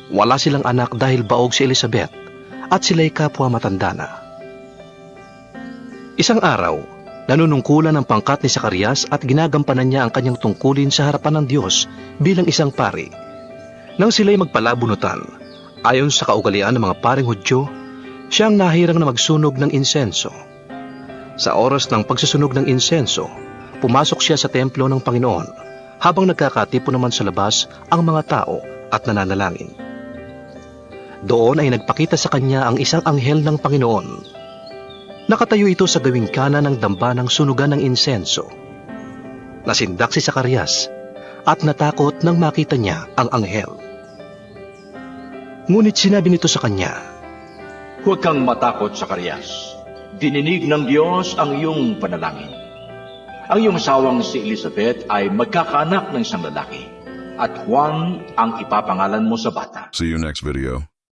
Wala silang anak dahil baog si Elizabeth at sila'y kapwa matanda na. Isang araw, nanunungkulan ang pangkat ni Zacarias at ginagampanan niya ang kanyang tungkulin sa harapan ng Diyos bilang isang pari. Nang sila'y magpalabunutan, ayon sa kaugalian ng mga paring Hudyo, siya ang nahirang na magsunog ng insenso. Sa oras ng pagsusunog ng insenso, pumasok siya sa templo ng Panginoon habang nagkakatipo naman sa labas ang mga tao at nananalangin. Doon ay nagpakita sa kanya ang isang anghel ng Panginoon. Nakatayo ito sa gawing kanan ng damba ng sunugan ng insenso. Nasindak si Zacarias at natakot nang makita niya ang anghel. Ngunit sinabi nito sa kanya, Huwag kang matakot, Zacarias. Dininig ng Diyos ang iyong panalangin. Ang iyong asawang si Elizabeth ay magkakaanak ng isang lalaki, at Juan ang ipapangalan mo sa bata. See you next video.